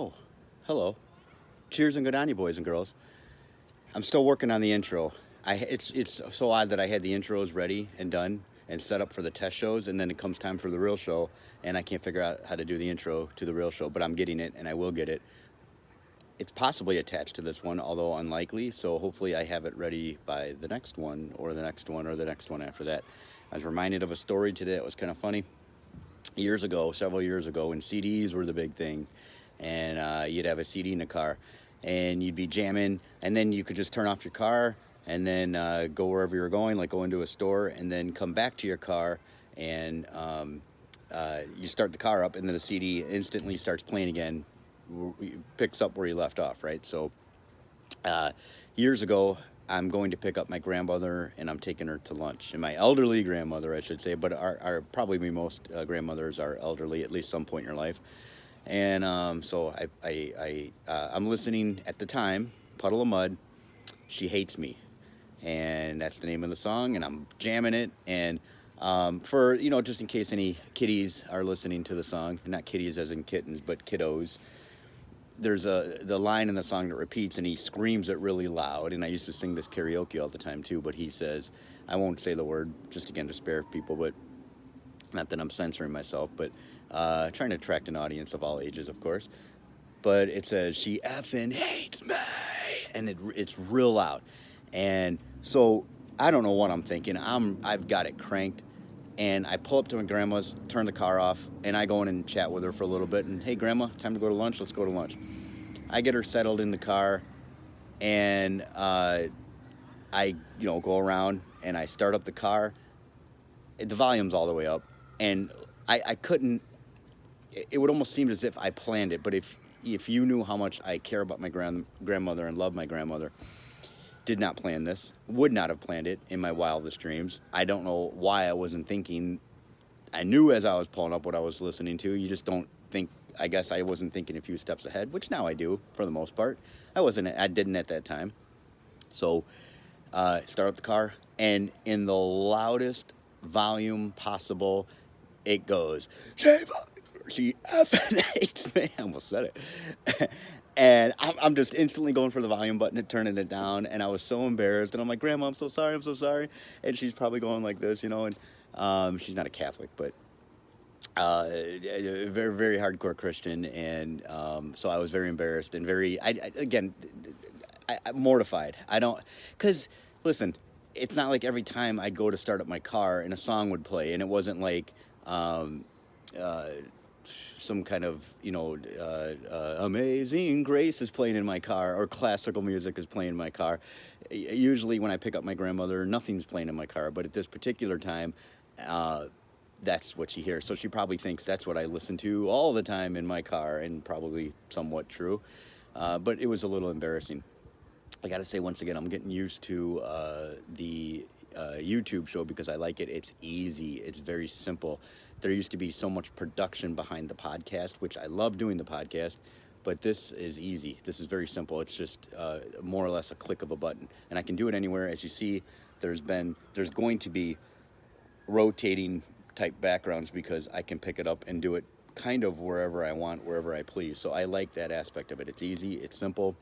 Oh, hello. Cheers and good on you, boys and girls. I'm still working on the intro. It's so odd that I had the intros ready and done and set up for the test shows, and then it comes time for the real show, and I can't figure out how to do the intro to the real show. But I'm getting it, and I will get it. It's possibly attached to this one, although unlikely. So hopefully, I have it ready by the next one, or the next one, or the next one after that. I was reminded of a story today that was kind of funny. Years ago, several years ago, when CDs were the big thing, and you'd have a CD in the car, and you'd be jamming, and then you could just turn off your car and then go wherever you're going, like go into a store, and then come back to your car, and you start the car up, and then the CD instantly starts playing again, picks up where you left off, right? So uh, years ago, I'm going to pick up my grandmother, and I'm taking her to lunch. And my elderly grandmother, I should say, but our probably most grandmothers are elderly at least some point in your life. And so I'm listening at the time, Puddle of Mud, She Hates Me. And that's the name of the song, and I'm jamming it. And for, just in case any kiddies are listening to the song, not kitties as in kittens, but kiddos, there's the line in the song that repeats, and he screams it really loud. And I used to sing this karaoke all the time too. But he says, I won't say the word, just again to spare people, but not that I'm censoring myself, but trying to attract an audience of all ages, of course. But it says, she effing hates me, and it's real loud. And so I don't know what I'm thinking. I've got it cranked. And I pull up to my grandma's, turn the car off, and I go in and chat with her for a little bit. And, hey, Grandma, time to go to lunch. Let's go to lunch. I get her settled in the car, and I, go around, and I start up the car. The volume's all the way up, and I couldn't. It would almost seem as if I planned it. But if you knew how much I care about my grandmother and love my grandmother, did not plan this, would not have planned it in my wildest dreams. I don't know why I wasn't thinking. I knew as I was pulling up what I was listening to. You just don't think. I guess I wasn't thinking a few steps ahead, which now I do for the most part. I didn't at that time. So start up the car, and in the loudest volume possible, it goes, she effing hates me. I almost said it. And I'm just instantly going for the volume button and turning it down. And I was so embarrassed. And I'm like, Grandma, I'm so sorry. I'm so sorry. And she's probably going like this, And she's not a Catholic, but a very, very hardcore Christian. And so I was very embarrassed and again, I'm mortified. Because, listen, it's not like every time I'd go to start up my car and a song would play. And it wasn't like some kind of, Amazing Grace is playing in my car, or classical music is playing in my car. Usually when I pick up my grandmother, nothing's playing in my car, but at this particular time, that's what she hears. So she probably thinks that's what I listen to all the time in my car, and probably somewhat true. But it was a little embarrassing. I got to say, once again, I'm getting used to the YouTube show because I like it. It's easy. It's very simple. There used to be so much production behind the podcast, which I love doing the podcast, but this is easy. This is very simple. It's just more or less a click of a button, and I can do it anywhere. As you see, there's going to be rotating type backgrounds because I can pick it up and do it kind of wherever I want, wherever I please. So I like that aspect of it. It's easy. It's simple.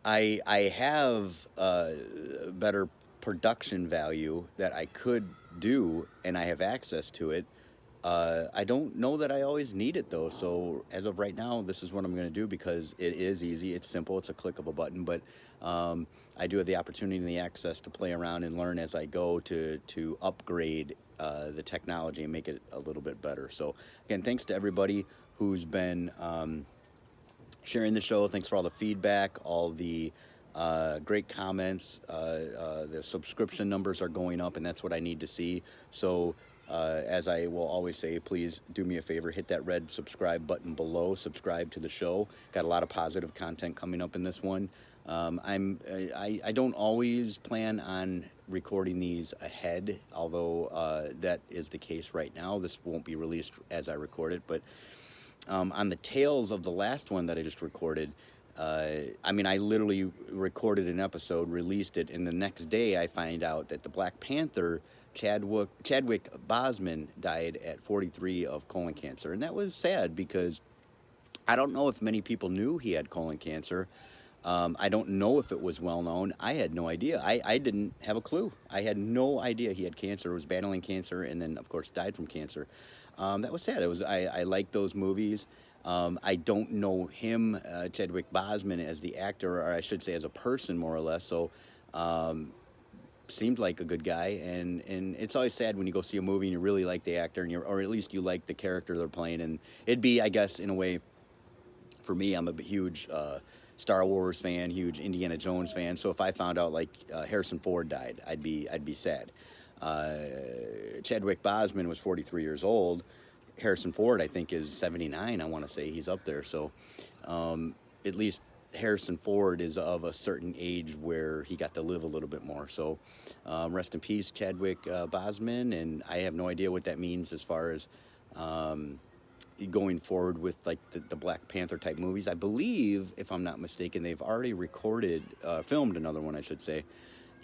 I have better production value that I could do, and I have access to it. I don't know that I always need it though. So as of right now, this is what I'm going to do because it is easy. It's simple. It's a click of a button. But I do have the opportunity and the access to play around and learn as I go to upgrade the technology and make it a little bit better. So again, thanks to everybody who's been sharing the show. Thanks for all the feedback, all the great comments. The subscription numbers are going up, and that's what I need to see. So as I will always say, please do me a favor, hit that red subscribe button below, subscribe to the show. Got a lot of positive content coming up in this one. I don't always plan on recording these ahead, although that is the case right now. This won't be released as I record it, but on the tails of the last one that I just recorded, I literally recorded an episode, released it, and the next day I find out that the Black Panther, Chadwick Bosman, died at 43 of colon cancer. And that was sad because I don't know if many people knew he had colon cancer. I don't know if it was well known. I had no idea. I didn't have a clue. I had no idea he had cancer, was battling cancer, and then, of course, died from cancer. That was sad. I like those movies. I don't know him, Chadwick Bosman, as the actor, or I should say as a person, more or less. So um, seemed like a good guy, and it's always sad when you go see a movie and you really like the actor, and or at least you like the character they're playing. And it'd be, I guess, in a way, for me, I'm a huge Star Wars fan, huge Indiana Jones fan. So if I found out like Harrison Ford died, I'd be sad. Uh, Chadwick Bosman was 43 years old. Harrison Ford, I think, is 79. I want to say he's up there. So at least Harrison Ford is of a certain age where he got to live a little bit more. So rest in peace, Chadwick Bosman. And I have no idea what that means as far as going forward with like the Black Panther type movies. I believe, if I'm not mistaken, they've already filmed another one, I should say.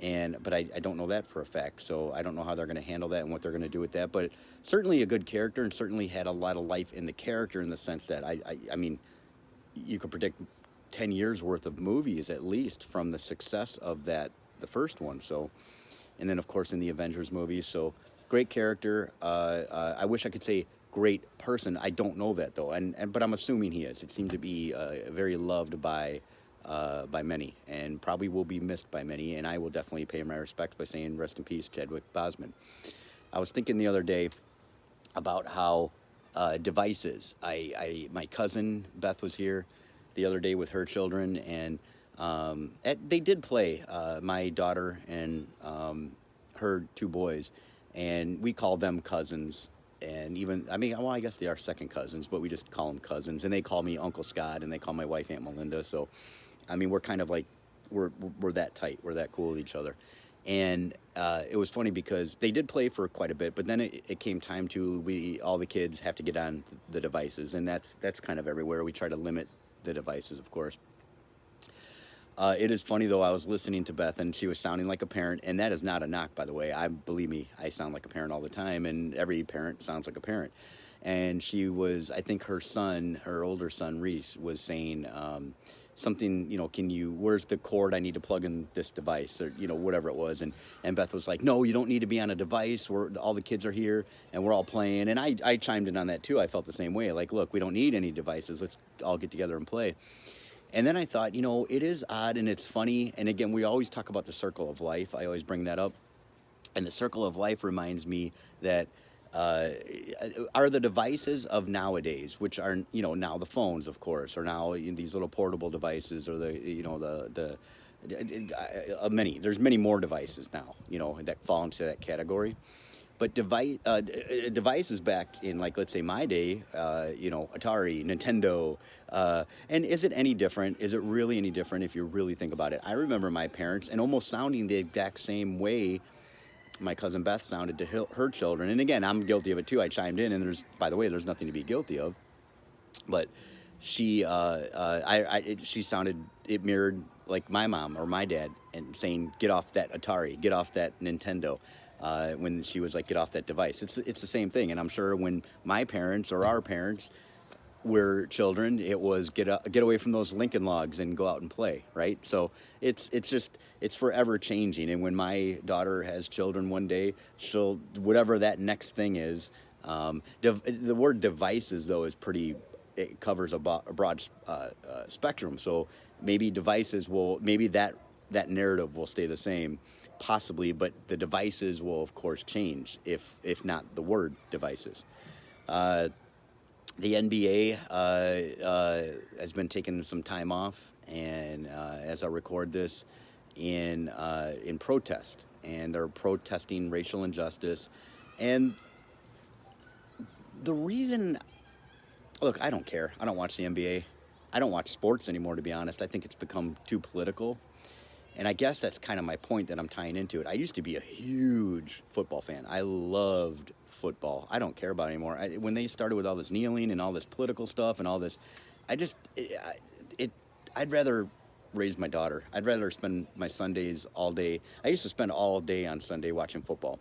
But I don't know that for a fact, so I don't know how they're going to handle that and what they're going to do with that. But certainly a good character, and certainly had a lot of life in the character, in the sense that I mean, you could predict 10 years worth of movies at least from the success of the first one. So, and then of course in the Avengers movies. So great character. I wish I could say great person. I don't know that though, but I'm assuming he is. It seemed to be very loved by many, and probably will be missed by many. And I will definitely pay my respects by saying rest in peace, Chadwick Bosman. I was thinking the other day about how devices. My cousin Beth was here the other day with her children, and they did play. My daughter and her two boys, and we call them cousins. And even, I mean, well, I guess they are second cousins, but we just call them cousins. And they call me Uncle Scott, and they call my wife Aunt Melinda. So, I mean, we're kind of like, we're that tight. We're that cool with each other. And it was funny because they did play for quite a bit, but then it came time to, all the kids have to get on the devices, and that's kind of everywhere. We try to limit the devices, of course. It is funny though. I was listening to Beth, and she was sounding like a parent, and that is not a knock, by the way. Believe me, I sound like a parent all the time, and every parent sounds like a parent. And she was, I think her older son Reese was saying something, where's the cord I need to plug in this device, or whatever it was. And Beth was like, no, you don't need to be on a device. All the kids are here, and we're all playing. And I chimed in on that too. I felt the same way. Like, look, we don't need any devices. Let's all get together and play. And then I thought, it is odd and it's funny. And again, we always talk about the circle of life. I always bring that up. And the circle of life reminds me that are the devices of nowadays, which are, now the phones, of course, or now these little portable devices, or there's many more devices now, that fall into that category. But devices back in, like, let's say my day, Atari, Nintendo, and is it any different? Is it really any different if you really think about it? I remember my parents, and almost sounding the exact same way my cousin Beth sounded to her children. And again, I'm guilty of it too. I chimed in, and by the way, there's nothing to be guilty of. But she sounded, it mirrored like my mom or my dad, and saying, get off that Atari, get off that Nintendo. When she was like, get off that device. It's the same thing. And I'm sure when my parents or our parents were children, it was get away from those Lincoln Logs and go out and play, right? So it's forever changing. And when my daughter has children one day, she'll, whatever that next thing is. The word devices though is it covers a broad spectrum. So maybe that narrative will stay the same, possibly, but the devices will of course change, if not the word devices. The NBA has been taking some time off, and as I record this, in protest, and they're protesting racial injustice. And the reason, look, I don't care. I don't watch the NBA. I don't watch sports anymore, to be honest. I think it's become too political. And I guess that's kind of my point that I'm tying into it. I used to be a huge football fan. I loved football. I don't care about it anymore. When they started with all this kneeling and all this political stuff and all this, I'd rather raise my daughter. I'd rather spend my Sundays all day. I used to spend all day on Sunday watching football,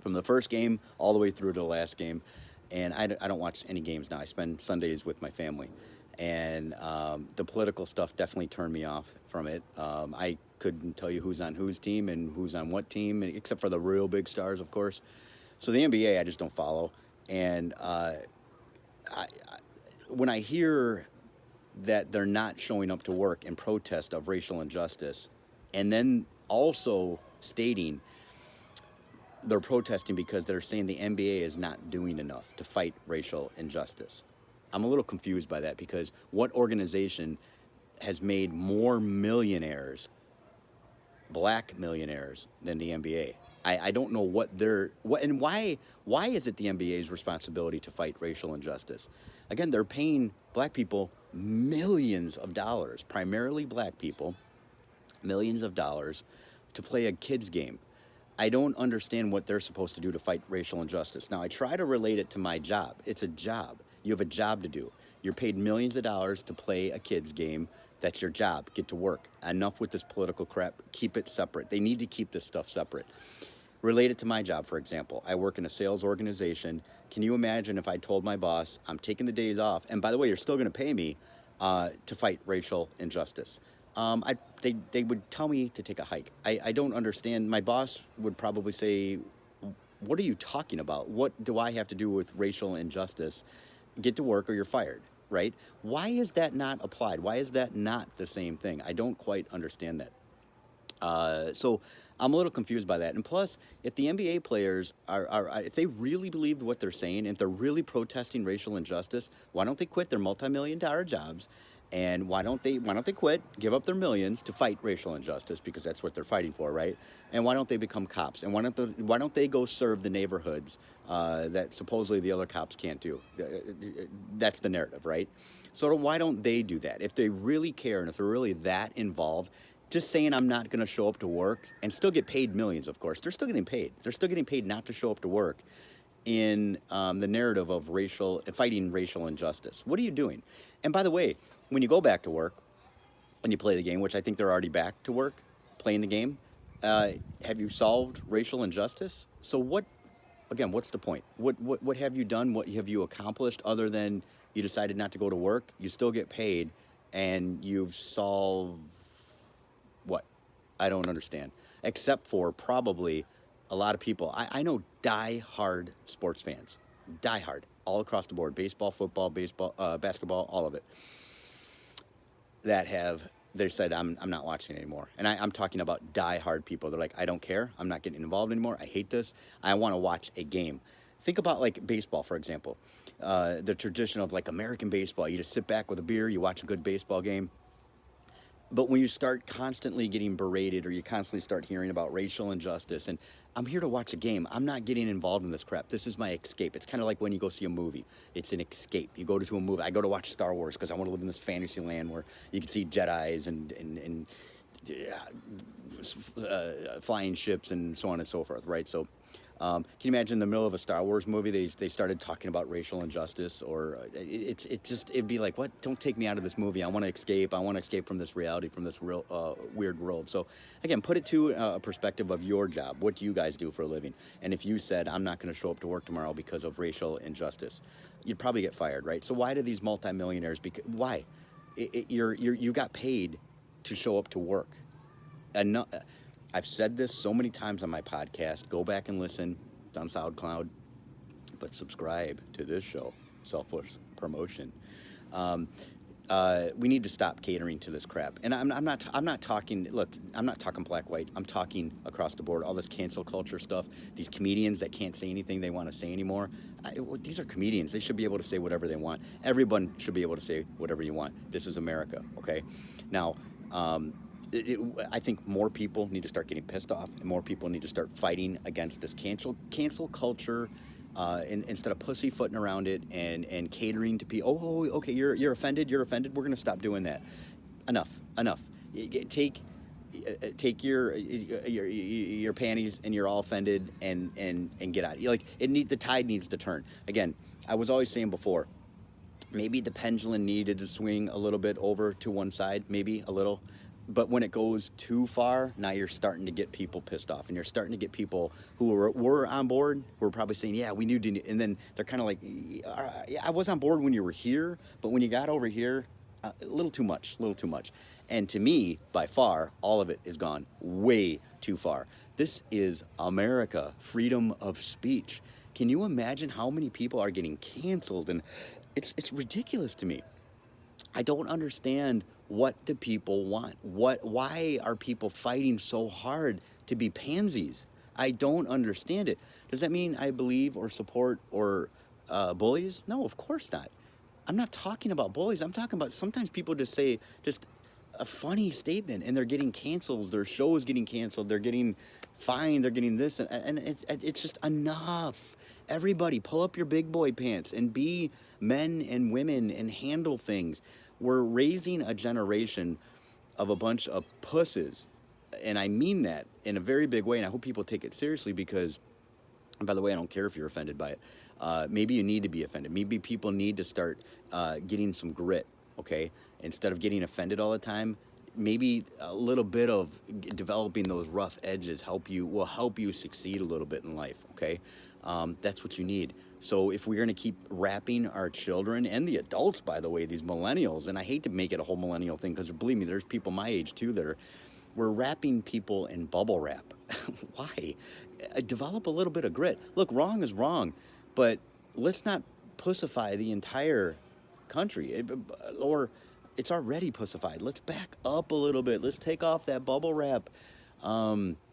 from the first game all the way through to the last game. and I don't watch any games now. I spend Sundays with my family, and the political stuff definitely turned me off from it. I couldn't tell you who's on whose team and who's on what team, except for the real big stars, of course. So the NBA, I just don't follow. And I, when I hear that they're not showing up to work in protest of racial injustice, and then also stating they're protesting because they're saying the NBA is not doing enough to fight racial injustice. I'm a little confused by that because what organization has made more millionaires, black millionaires, than the NBA? I don't know what and why is it the NBA's responsibility to fight racial injustice? Again, they're paying black people millions of dollars, primarily black people, millions of dollars to play a kids game. I don't understand what they're supposed to do to fight racial injustice. Now, I try to relate it to my job. It's a job. You have a job to do. You're paid millions of dollars to play a kids game. That's your job. Get to work. Enough with this political crap. Keep it separate. They need to keep this stuff separate. Relate it to my job, for example. I work in a sales organization. Can you imagine if I told my boss, I'm taking the days off, and by the way, you're still going to pay me to fight racial injustice? They would tell me to take a hike. I don't understand. My boss would probably say, what are you talking about? What do I have to do with racial injustice? Get to work or you're fired, right? Why is that not applied? Why is that not the same thing? I don't quite understand that. So I'm a little confused by that. And plus, if the NBA players if they really believe what they're saying, if they're really protesting racial injustice, why don't they quit their multi-million-dollar jobs? And why don't they quit, give up their millions to fight racial injustice, because that's what they're fighting for, right? And why don't they become cops? And why don't they go serve the neighborhoods that supposedly the other cops can't do? That's the narrative, right? So why don't they do that? If they really care and if they're really that involved, just saying I'm not going to show up to work and still get paid millions, of course. They're still getting paid. They're still getting paid not to show up to work in the narrative of fighting racial injustice. What are you doing? And by the way, when you go back to work and you play the game, which I think they're already back to work playing the game, have you solved racial injustice? So what's the point? What have you done? What have you accomplished other than you decided not to go to work? You still get paid, and you've solved what? I don't understand. Except for probably a lot of people. I know die-hard sports fans, die-hard, all across the board, baseball, football, basketball, all of it, that they said, I'm not watching anymore. And I'm talking about die-hard people. They're like, I don't care. I'm not getting involved anymore. I hate this. I want to watch a game. Think about like baseball, for example. The tradition of like American baseball. You just sit back with a beer, you watch a good baseball game. But when you start constantly getting berated, or you constantly start hearing about racial injustice, and I'm here to watch a game, I'm not getting involved in this crap. This is my escape. It's kind of like when you go see a movie. It's an escape. You go to a movie. I go to watch Star Wars because I want to live in this fantasy land where you can see Jedis and flying ships and so on and so forth, right? So can you imagine in the middle of a Star Wars movie, they started talking about racial injustice, or it'd be like, what? Don't take me out of this movie. I want to escape. I want to escape from this reality, from this real weird world. So again, put it to a perspective of your job. What do you guys do for a living? And if you said, I'm not going to show up to work tomorrow because of racial injustice, you'd probably get fired, right? So why do these multimillionaires? Why? You got paid to show up to work. And I've said this so many times on my podcast. Go back and listen. It's on SoundCloud. But subscribe to this show. Selfless promotion. We need to stop catering to this crap. And I'm not talking. Look, I'm not talking black, white. I'm talking across the board. All this cancel culture stuff. These comedians that can't say anything they want to say anymore. These are comedians. They should be able to say whatever they want. Everyone should be able to say whatever you want. This is America. Okay. Now. I think more people need to start getting pissed off, and more people need to start fighting against this cancel culture, instead of pussyfooting around it and catering to people. Oh, okay, you're offended. You're offended. We're gonna stop doing that. Enough. Take your panties, and you're all offended, and get out. The tide needs to turn. Again, I was always saying before, maybe the pendulum needed to swing a little bit over to one side, maybe a little. But when it goes too far, now you're starting to get people pissed off, and you're starting to get people who were on board, who are probably saying, "Yeah, we need to," and then they're kind of like, "Yeah, I was on board when you were here, but when you got over here, a little too much, a little too much." And to me, by far, all of it is gone way too far. This is America, freedom of speech. Can you imagine how many people are getting canceled? And it's ridiculous to me. I don't understand, what do people want? Why are people fighting so hard to be pansies? I don't understand it. Does that mean I believe or support or bullies? No, of course not. I'm not talking about bullies. I'm talking about sometimes people just say just a funny statement and they're getting canceled. Their show is getting canceled. They're getting fined. They're getting this. And it's just enough. Everybody, pull up your big boy pants and be men and women and handle things. We're raising a generation of a bunch of pusses. And I mean that in a very big way. And I hope people take it seriously because, and by the way, I don't care if you're offended by it. Maybe you need to be offended. Maybe people need to start getting some grit, okay? Instead of getting offended all the time, maybe a little bit of developing those rough edges will help you succeed a little bit in life, okay? That's what you need. So if we're going to keep wrapping our children and the adults, by the way, these millennials, and I hate to make it a whole millennial thing because believe me, there's people my age too that are, we're wrapping people in bubble wrap. Why? Develop a little bit of grit. Look, wrong is wrong, but let's not pussify the entire country, or it's already pussified. Let's back up a little bit. Let's take off that bubble wrap.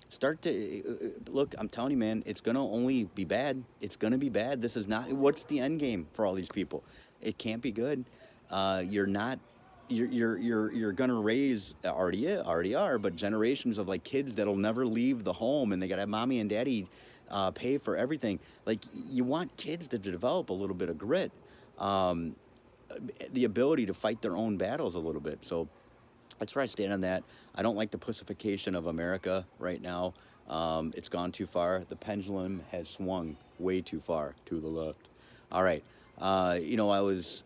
Start to look. I'm telling you, man, it's gonna only be bad. It's gonna be bad. This is not. What's the end game for all these people? It can't be good. You're not. You're gonna raise, already are, but generations of like kids that'll never leave the home, and they gotta have mommy and daddy pay for everything. Like, you want kids to develop a little bit of grit, um, the ability to fight their own battles a little bit. So that's where I stand on that. I don't like the pussification of America right now. It's gone too far. The pendulum has swung way too far to the left. All right. I was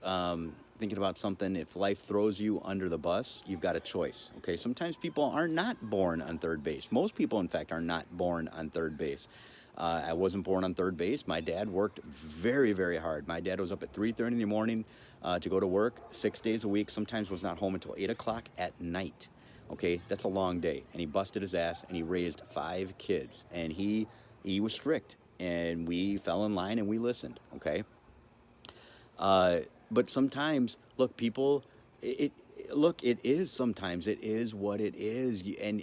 thinking about something. If life throws you under the bus, you've got a choice. Okay. Sometimes people are not born on third base. Most people, in fact, are not born on third base. I wasn't born on third base. My dad worked very, very hard. My dad was up at 3:30 in the morning to go to work 6 days a week. Sometimes was not home until 8 o'clock at night. Okay, that's a long day. And he busted his ass and he raised 5 kids. And he was strict. And we fell in line and we listened. Okay. Uh, but sometimes, look, people, look, it is sometimes it is what it is. And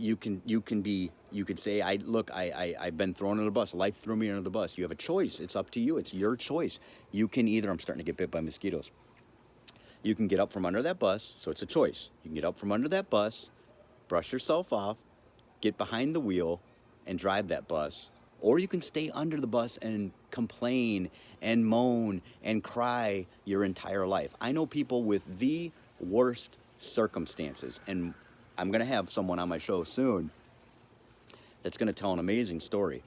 you could say, I've been thrown under the bus. Life threw me under the bus. You have a choice. It's up to you. It's your choice. You can either, I'm starting to get bit by mosquitoes. You can get up from under that bus. So it's a choice. You can get up from under that bus, brush yourself off, get behind the wheel, and drive that bus. Or you can stay under the bus and complain and moan and cry your entire life. I know people with the worst circumstances, and I'm going to have someone on my show soon that's going to tell an amazing story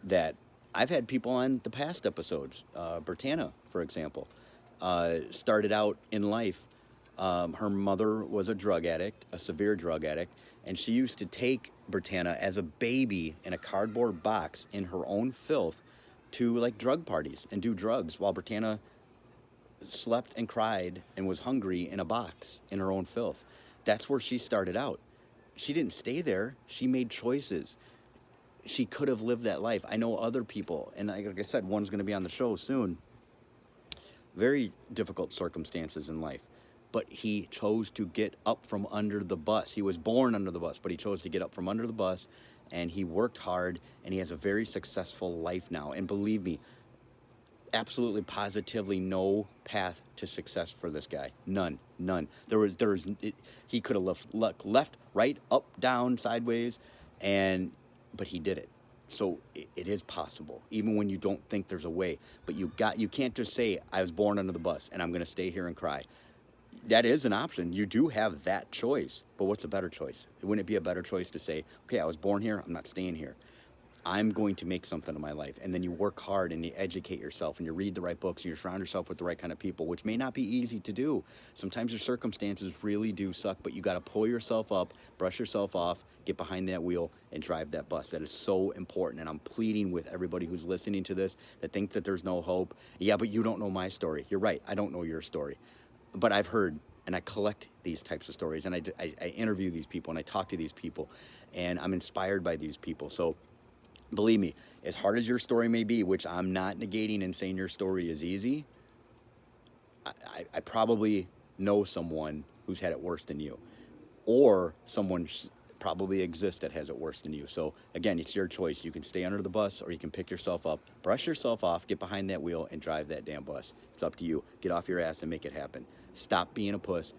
that I've had people on the past episodes. Bertana, for example, started out in life. Her mother was a drug addict, a severe drug addict, and she used to take Bertana as a baby in a cardboard box in her own filth to like drug parties and do drugs while Bertana slept and cried and was hungry in a box in her own filth. That's where she started out. She didn't stay there. She made choices. She could have lived that life. I know other people, and like I said, one's going to be on the show soon. Very difficult circumstances in life, but he chose to get up from under the bus. He was born under the bus, but he chose to get up from under the bus, and he worked hard, and he has a very successful life now. And believe me, absolutely positively no path to success for this guy. None. He could have left, right, up, down, sideways, but he did it. So it is possible, even when you don't think there's a way. But you can't just say, I was born under the bus and I'm going to stay here and cry. That is an option. You do have that choice. But what's a better choice? Wouldn't it be a better choice to say, okay, I was born here, I'm not staying here. I'm going to make something of my life. And then you work hard and you educate yourself and you read the right books and you surround yourself with the right kind of people, which may not be easy to do. Sometimes your circumstances really do suck, but you got to pull yourself up, brush yourself off, get behind that wheel and drive that bus. That is so important. And I'm pleading with everybody who's listening to this that think that there's no hope. Yeah, but you don't know my story. You're right. I don't know your story. But I've heard and I collect these types of stories and I interview these people and I talk to these people and I'm inspired by these people. So believe me, as hard as your story may be, which I'm not negating and saying your story is easy, I probably know someone who's had it worse than you, or someone probably exists that has it worse than you. So again, it's your choice. You can stay under the bus or you can pick yourself up, brush yourself off, get behind that wheel and drive that damn bus. It's up to you. Get off your ass and make it happen. Stop being a puss.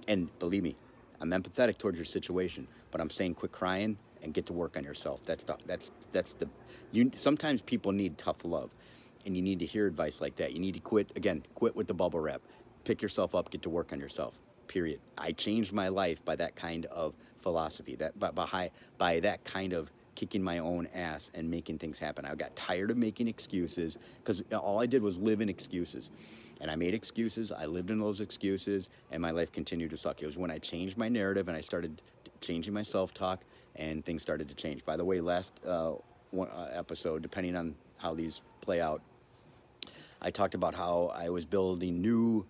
And believe me, I'm empathetic towards your situation, but I'm saying quit crying and get to work on yourself. Sometimes people need tough love, and you need to hear advice like that. You need to quit with the bubble wrap. Pick yourself up, get to work on yourself. Period. I changed my life by that kind of philosophy, by that kind of kicking my own ass and making things happen. I got tired of making excuses because all I did was live in excuses. And I made excuses, I lived in those excuses, and my life continued to suck. It was when I changed my narrative and I started changing my self-talk and things started to change. By the way, last episode, depending on how these play out, I talked about how I was building new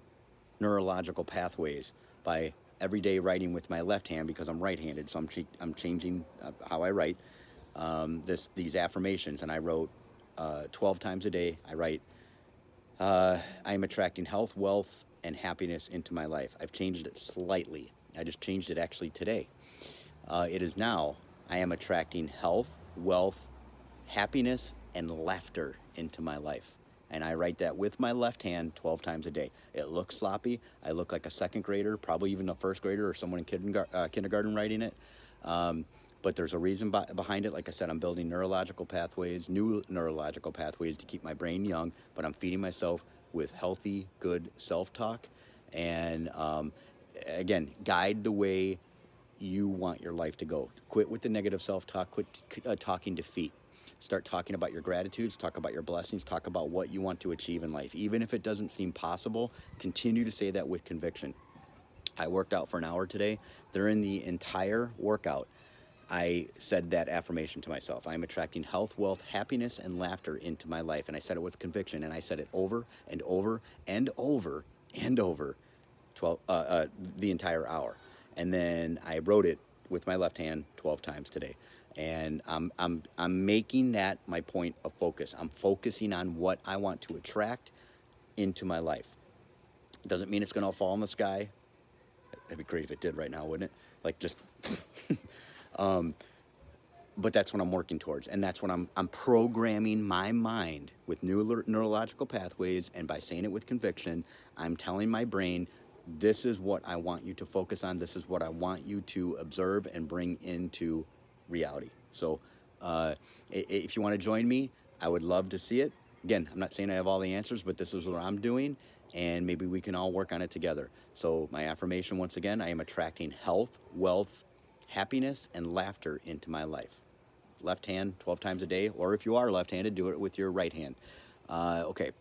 neurological pathways by every day writing with my left hand because I'm right-handed, so I'm changing how I write these affirmations, and I wrote 12 times a day. I write, I am attracting health, wealth, and happiness into my life. I've changed it slightly. I just changed it actually today. It is now, I am attracting health, wealth, happiness, and laughter into my life. And I write that with my left hand 12 times a day. It looks sloppy. I look like a second grader, probably even a first grader or someone in kindergarten writing it. But there's a reason behind it. Like I said, I'm building new neurological pathways to keep my brain young, but I'm feeding myself with healthy, good self-talk. And again, guide the way you want your life to go. Quit with the negative self-talk. Quit talking defeat. Start talking about your gratitudes, talk about your blessings, talk about what you want to achieve in life. Even if it doesn't seem possible, continue to say that with conviction. I worked out for an hour today. During the entire workout, I said that affirmation to myself. I'm attracting health, wealth, happiness, and laughter into my life. And I said it with conviction. And I said it over and over and over and over the entire hour. And then I wrote it with my left hand 12 times today. And I'm making that my point of focus. I'm focusing on what I want to attract into my life. Doesn't mean it's going to fall in the sky. That'd be great if it did right now, wouldn't it? Like just, but that's what I'm working towards. And that's what I'm programming my mind with new neurological pathways. And by saying it with conviction, I'm telling my brain, this is what I want you to focus on. This is what I want you to observe and bring into reality. So if you want to join me, I would love to see it. Again, I'm not saying I have all the answers, but this is what I'm doing, and maybe we can all work on it together. So my affirmation, once again, I am attracting health, wealth, happiness, and laughter into my life. Left hand 12 times a day, or if you are left-handed, do it with your right hand. Okay.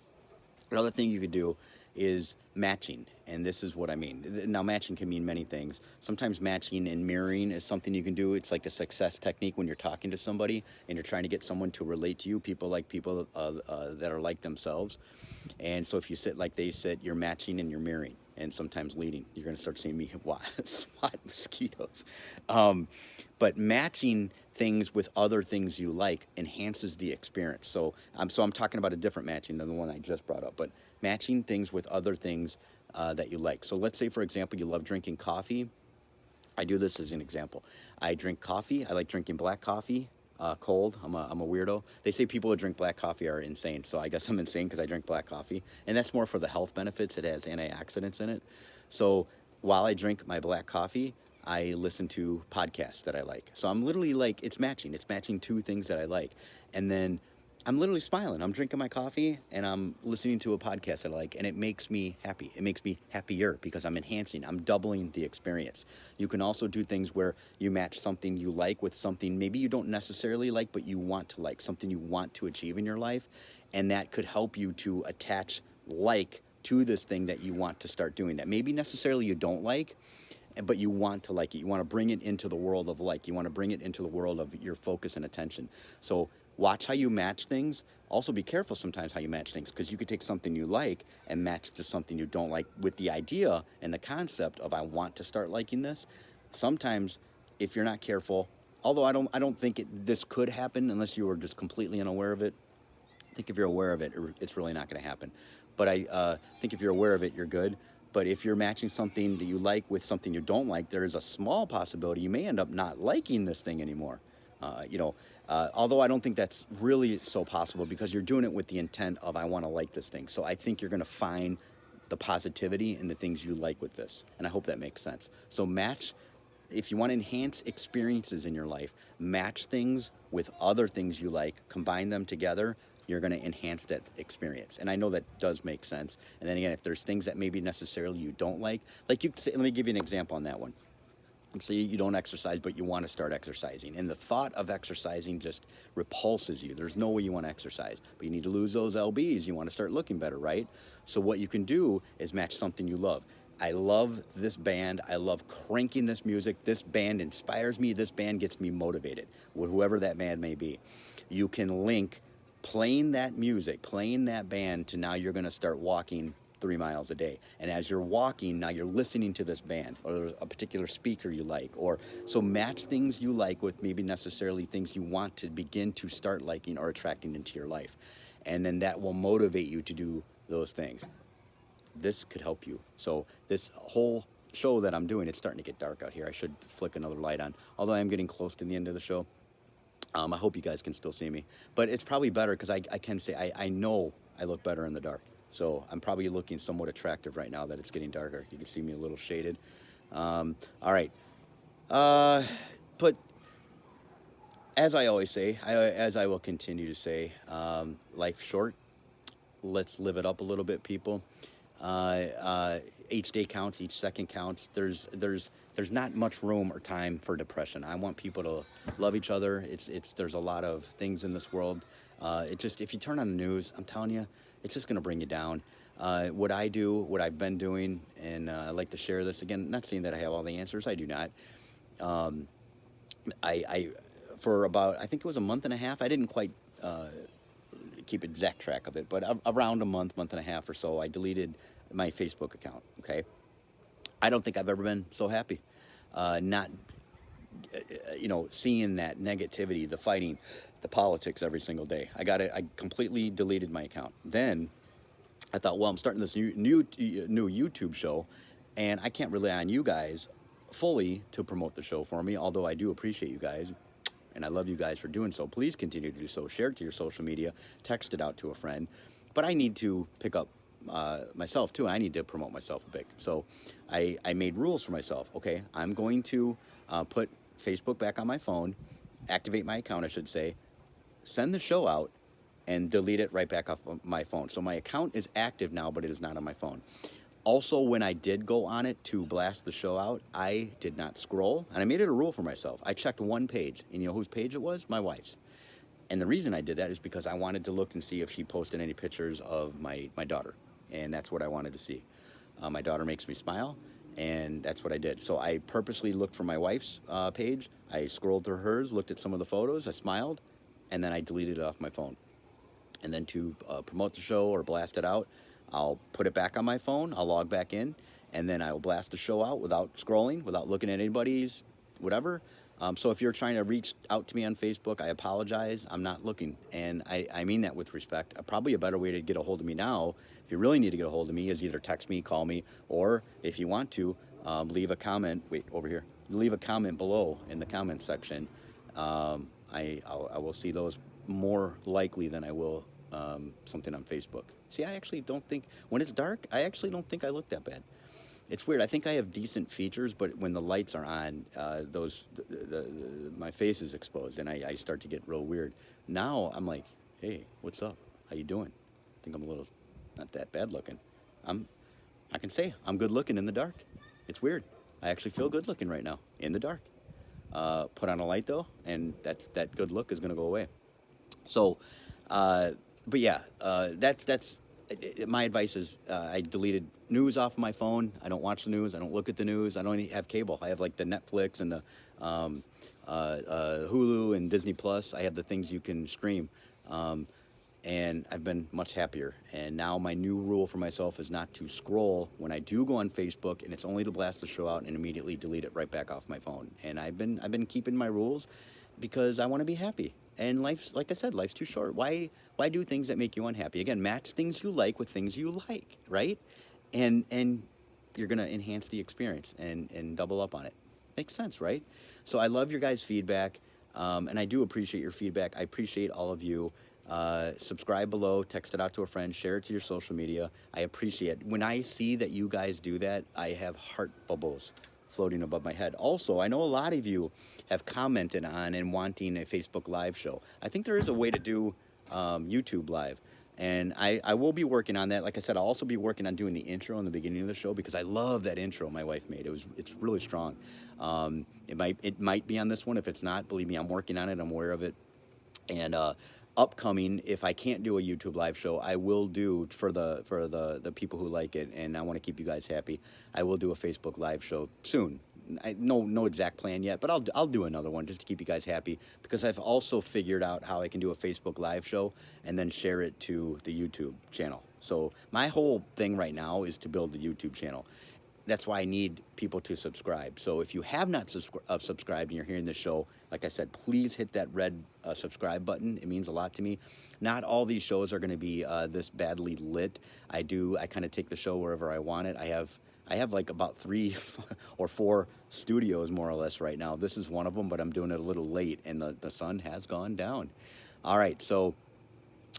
Another thing you could do is matching, and this is what I mean. Now, matching can mean many things. Sometimes matching and mirroring is something you can do. It's like a success technique when you're talking to somebody and you're trying to get someone to relate to you. People like people that are like themselves. And so if you sit like they sit, you're matching and you're mirroring, and sometimes leading. You're going to start seeing me swat mosquitoes. But matching things with other things you like enhances the experience. So I'm talking about a different matching than the one I just brought up, but matching things with other things that you like. So let's say, for example, you love drinking coffee. I do this as an example. I drink coffee. I like drinking black coffee, cold. I'm a weirdo. They say people who drink black coffee are insane, so I guess I'm insane because I drink black coffee. And that's more for the health benefits. It has antioxidants in it. So while I drink my black coffee, I listen to podcasts that I like. So I'm literally like, it's matching. It's matching two things that I like. And then I'm literally smiling. I'm drinking my coffee and I'm listening to a podcast that I like, and it makes me happy. It makes me happier because I'm enhancing, I'm doubling the experience. You can also do things where you match something you like with something maybe you don't necessarily like, but you want to like, something you want to achieve in your life. And that could help you to attach like to this thing that you want to start doing that maybe necessarily you don't like, but you want to like it. You want to bring it into the world of like. You want to bring it into the world of your focus and attention. So watch how you match things. Also be careful sometimes how you match things, because you could take something you like and match to something you don't like with the idea and the concept of I want to start liking this. Sometimes if you're not careful, although I don't think this could happen unless you were just completely unaware of it. I think if you're aware of it, it's really not going to happen. But I think if you're aware of it, you're good. But if you're matching something that you like with something you don't like, there is a small possibility you may end up not liking this thing anymore. Although I don't think that's really so possible, because you're doing it with the intent of I want to like this thing. So I think you're going to find the positivity in the things you like with this. And I hope that makes sense. So match, if you want to enhance experiences in your life, match things with other things you like, combine them together, you're going to enhance that experience. And I know that does make sense. And then again, if there's things that maybe necessarily you don't like you could say, let me give you an example on that one. Say you don't exercise, but you want to start exercising, and the thought of exercising just repulses you. There's no way you want to exercise, but you need to lose those lbs. You want to start looking better, right? So what you can do is match something you love. I love this band. I love cranking this music. This band inspires me. This band gets me motivated, whoever that band may be. You can link playing that music, playing that band, to now you're going to start walking 3 miles a day. And as you're walking, now you're listening to this band or a particular speaker you like. Or so match things you like with maybe necessarily things you want to begin to start liking or attracting into your life. And then that will motivate you to do those things. This could help you. So this whole show that I'm doing, it's starting to get dark out here. I should flick another light on. Although I am getting close to the end of the show. I hope you guys can still see me. But it's probably better because I can say I know I look better in the dark. So I'm probably looking somewhat attractive right now that it's getting darker. You can see me a little shaded. All right. But as I always say, as I will continue to say, life's short. Let's live it up a little bit, people. Each day counts, each second counts. There's not much room or time for depression. I want people to love each other. There's a lot of things in this world. If you turn on the news, I'm telling you, it's just going to bring you down. What I do, what I've been doing, and I like to share this again. Not saying that I have all the answers. I do not. I for about, I think it was a month and a half. I didn't quite keep exact track of it, but around a month and a half or so, I deleted my Facebook account. Okay, I don't think I've ever been so happy. Not, seeing that negativity, the fighting, the politics every single day. I completely deleted my account. Then I thought, well, I'm starting this new YouTube show, and I can't rely on you guys fully to promote the show for me. Although I do appreciate you guys. And I love you guys for doing so. Please continue to do so. Share it to your social media. Text it out to a friend. But I need to pick up myself, too. I need to promote myself a bit. So I made rules for myself. Okay, I'm going to put Facebook back on my phone, activate my account, I should say, send the show out, and delete it right back off of my phone. So my account is active now, but it is not on my phone. Also, when I did go on it to blast the show out, I did not scroll, and I made it a rule for myself. I checked one page, and you know whose page it was? My wife's. And the reason I did that is because I wanted to look and see if she posted any pictures of my daughter, and that's what I wanted to see. My daughter makes me smile, and that's what I did. So I purposely looked for my wife's page. I scrolled through hers, looked at some of the photos, I smiled, and then I deleted it off my phone. And then to promote the show or blast it out, I'll put it back on my phone, I'll log back in, and then I'll blast the show out without scrolling, without looking at anybody's whatever. So if you're trying to reach out to me on Facebook, I apologize. I'm not looking, and I mean that with respect. Probably a better way to get a hold of me now, if you really need to get a hold of me, is either text me, call me, or if you want to, leave a comment. Wait, over here. Leave a comment below in the comment section. I will see those more likely than I will something on Facebook. See, I actually don't think, when it's dark, I actually don't think I look that bad. It's weird. I think I have decent features, but when the lights are on, my face is exposed, and I start to get real weird. Now I'm like, hey, what's up? How you doing? I think I'm a little not that bad looking. I'm I can say I'm good looking in the dark. It's weird. I actually feel good looking right now in the dark. Put on a light though, and that good look is gonna go away. So, uh, but yeah, my advice is I deleted news off my phone. I don't watch the news. I don't look at the news. I don't even have cable. I have like the Netflix and the Hulu and Disney Plus. I have the things you can stream. Um, and I've been much happier. And now my new rule for myself is not to scroll when I do go on Facebook, and it's only to blast the show out and immediately delete it right back off my phone. And I've been keeping my rules because I want to be happy. And life's like I said, life's too short. Why do things that make you unhappy? Again, match things you like with things you like, right? And you're gonna enhance the experience and double up on it. Makes sense, right? So I love your guys' feedback, and I do appreciate your feedback. I appreciate all of you. Subscribe below, text it out to a friend, share it to your social media. I appreciate it. When I see that you guys do that, I have heart bubbles floating above my head. Also, I know a lot of you have commented on and wanting a Facebook Live show. I think there is a way to do YouTube Live. And I will be working on that. Like I said, I'll also be working on doing the intro in the beginning of the show because I love that intro my wife made. It's really strong. It might be on this one. If it's not, believe me, I'm working on it. I'm aware of it. And upcoming, if I can't do a YouTube live show, I will do for the people who like it, and I want to keep you guys happy. I will do a Facebook live show soon. No exact plan yet, but I'll do another one just to keep you guys happy because I've also figured out how I can do a Facebook live show and then share it to the YouTube channel. So my whole thing right now is to build the YouTube channel. That's why I need people to subscribe. So if you have not subscribed and you're hearing this show, like I said, please hit that red subscribe button. It means a lot to me. Not all these shows are going to be this badly lit. I kind of take the show wherever I want it. I have like about 3 or 4 studios more or less right now. This is one of them, but I'm doing it a little late, and the sun has gone down. All right, so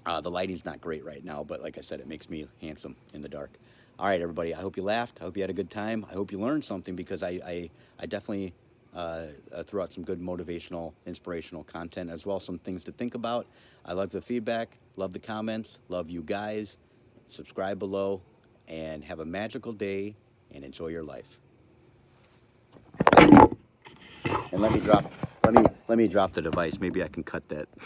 the lighting's not great right now, but like I said, it makes me handsome in the dark. All right, everybody, I hope you laughed. I hope you had a good time. I hope you learned something because I definitely threw out some good motivational, inspirational content as well, some things to think about. I love the feedback, love the comments, love you guys. Subscribe below, and have a magical day, and enjoy your life. And let me drop the device. Maybe I can cut that.